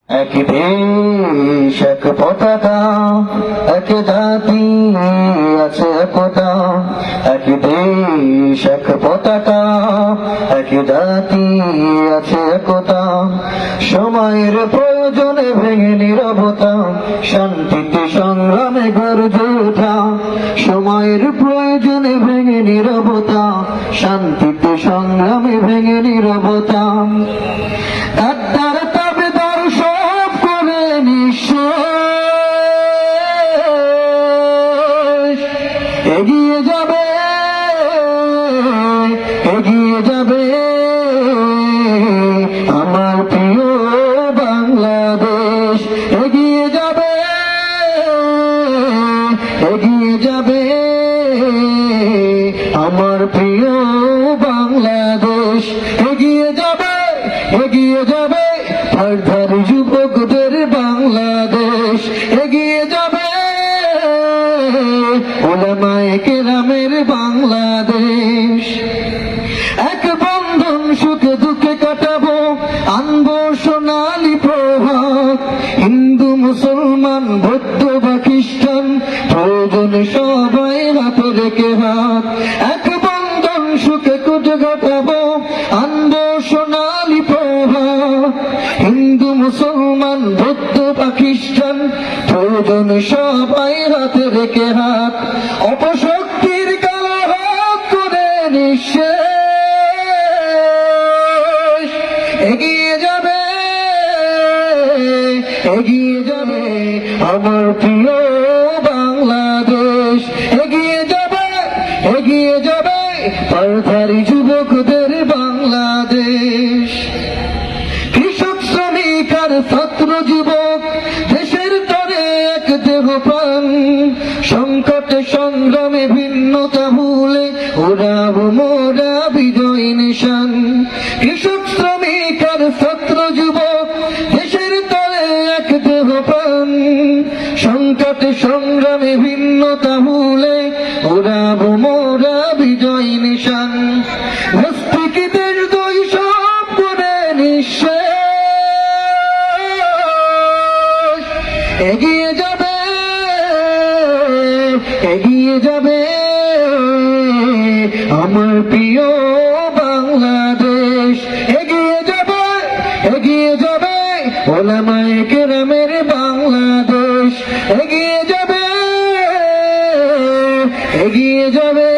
এক দেশ এক পতাকা, এক জাতি আছে একতা। এক দেশ এক পতাকা, এক জাতি আছে একতা। সময়ের প্রয়োজনে ভেঙে নীরবতা, শান্তিতে সংগ্রামে গর্জে ওঠা। সময়ের প্রয়োজনে ভেঙে নীরবতা, শান্তিতে সংগ্রামে ভেঙে নীরবতা। এগিয়ে যাবে, এগিয়ে যাবে আমার প্রিয় বাংলাদেশ। এগিয়ে যাবে, এগিয়ে যাবে আমার প্রিয় বাংলাদেশ। এগিয়ে যাবে, এগিয়ে যাবে ধারধারী যুবকদের বাংলাদেশ। এগিয়ে যাবে উলামায়ে কেরামের বাংলাদেশ। এক বন্ধন সুখে দুঃখে কাটাবো, আনবো সোনালী প্রভাত। হিন্দু মুসলমান বৌদ্ধ বা খ্রিস্টান, প্রয়োজনে সবাই হাতে রেখে হাত। এক বন্ধন সুখে কুটে কাটাবো, আনবো সোনালী প্রভাত। হিন্দু মুসলমান বৌদ্ধ বা খ্রিস্টান, প্রয়োজনে সবাই হাতে রেখে হাত। অপশক্তির কালো হাত করে নিঃশেষ। এগিয়ে যাবে, এগিয়ে যাবে আমার প্রিয় বাংলাদেশ। এগিয়ে যাবে, এগিয়ে যাবে পারধারী যুবকদের বাংলাদেশ। কৃষক শ্রমিক আর ছাত্র যুবক, দেশের তরে এক দেহ প্রাণ। সংকটে সংগ্রামে ভিন্নতা ভুলে ওড়াবো মোরা বিজয় নিশান। কৃষক শ্রমিক আর ছাত্র যুবক, দেশের তরে এক দেহ প্রাণ। সংকটে সংগ্রামে ভিন্নতা ভুলে ওড়াবো মোরা বিজয় নিশান। নাস্তিকদের দুই সব করে নিঃশেষ। এগিয়ে যাবে, এগিয়ে যাবে আমার প্রিয় বাংলাদেশ। এগিয়ে যাবে, এগিয়ে যাবে উলামায়ে কেরামের বাংলাদেশ। এগিয়ে যাবে, এগিয়ে যাবে।